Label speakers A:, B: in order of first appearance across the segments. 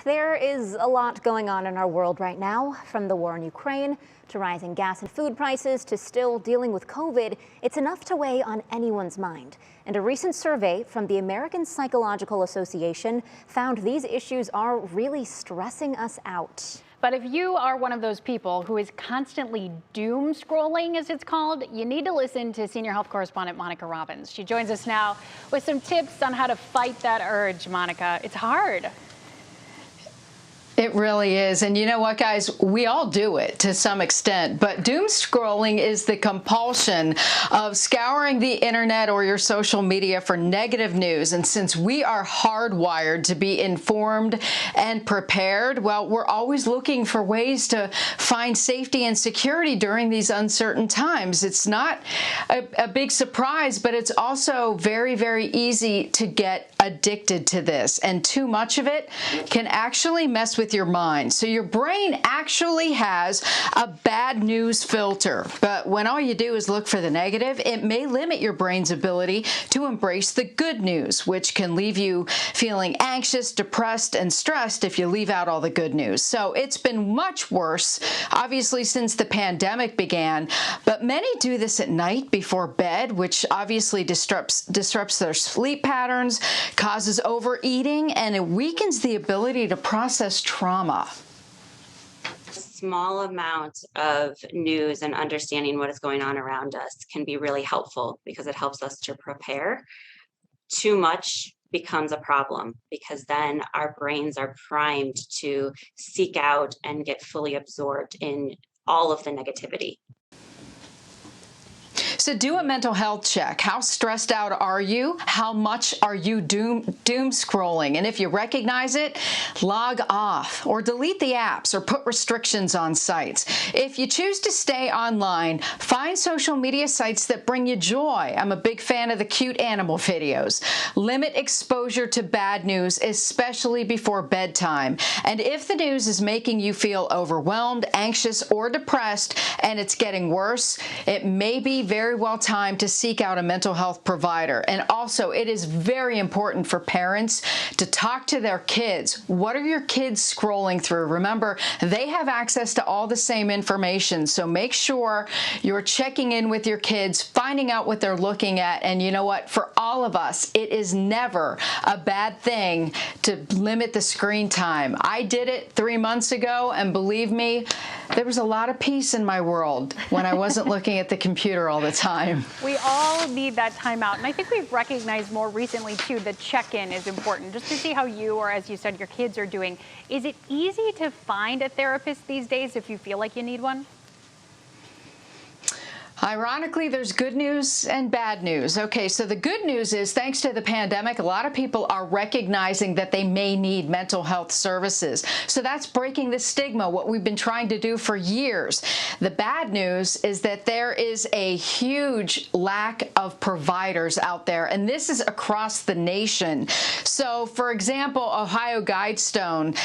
A: There is a lot going on in our world right now, from the war in Ukraine to rising gas and food prices to still dealing with COVID. It's enough to weigh on anyone's mind. And a recent survey from the American Psychological Association found these issues are really stressing us out.
B: But if you are one of those people who is constantly doom scrolling, as it's called, you need to listen to senior health correspondent Monica Robbins. She joins us now with some tips on how to fight that urge. Monica, it's hard.
C: It really is. And you know what, guys? We all do it to some extent. But doom scrolling is the compulsion of scouring the internet or your social media for negative news. And since we are hardwired to be informed and prepared, well, we're always looking for ways to find safety and security during these uncertain times. It's not a big surprise, but it's also very, very easy to get addicted to this. And too much of it can actually mess with your mind. So your brain actually has a bad news filter, but when all you do is look for the negative, it may limit your brain's ability to embrace the good news, which can leave you feeling anxious, depressed, and stressed if you leave out all the good news. So it's been much worse, obviously, since the pandemic began, but many do this at night before bed, which obviously disrupts their sleep patterns, causes overeating, and it weakens the ability to process trauma.
D: A small amount of news and understanding what is going on around us can be really helpful because it helps us to prepare. Too much becomes a problem because then our brains are primed to seek out and get fully absorbed in all of the negativity.
C: So do a mental health check. How stressed out are you? How much are you doom scrolling? And if you recognize it, log off or delete the apps or put restrictions on sites. If you choose to stay online, find social media sites that bring you joy. I'm a big fan of the cute animal videos. Limit exposure to bad news, especially before bedtime. And if the news is making you feel overwhelmed, anxious, or depressed, and it's getting worse, it may be very well time to seek out a mental health provider. And also, it is very important for parents to talk to their kids. What are your kids scrolling through? Remember, they have access to all the same information, so make sure you're checking in with your kids, finding out what they're looking at. And you know what? For all of us, it is never a bad thing to limit the screen time. I did it 3 months ago, and believe me, there was a lot of peace in my world when I wasn't looking at the computer all the time.
B: We all need that time out. And I think we've recognized more recently, too, that check-in is important, just to see how you, or as you said, your kids are doing. Is it easy to find a therapist these days if you feel like you need one?
C: Ironically, there's good news and bad news. Okay, so the good news is, thanks to the pandemic, a lot of people are recognizing that they may need mental health services. So that's breaking the stigma, what we've been trying to do for years. The bad news is that there is a huge lack of providers out there, and this is across the nation. So, for example, Ohio Guidestone,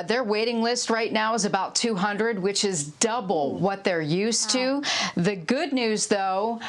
C: their waiting list right now is about 200, which is double what they're used to. The good news, though,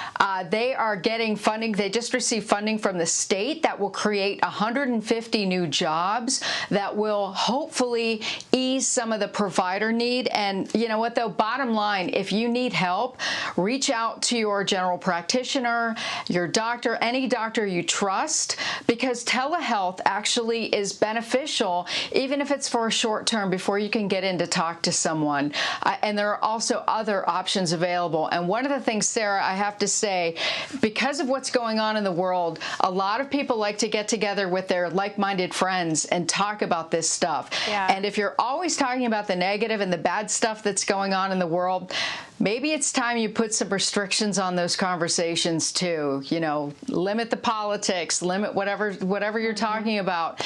C: they are getting funding. They just received funding from the state that will create 150 new jobs that will hopefully ease some of the provider need. And you know what, though? Bottom line, if you need help, reach out to your general practitioner, your doctor, any doctor you trust, because telehealth actually is beneficial, even if it's for a short term before you can get in to talk to someone. And there are also other options available. And one of the things, Sarah, I have to say, because of what's going on in the world, a lot of people like to get together with their like-minded friends and talk about this stuff.
B: Yeah.
C: And if you're always talking about the negative and the bad stuff that's going on in the world, maybe it's time you put some restrictions on those conversations too. You know, limit the politics, limit whatever you're talking about,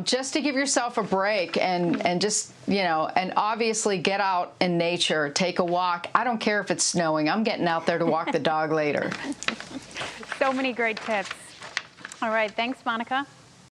C: just to give yourself a break and just, you know, and obviously get out in nature, take a walk. I don't care if it's snowing. I'm getting out there to walk the dog later.
B: So many great tips. All right. Thanks, Monica.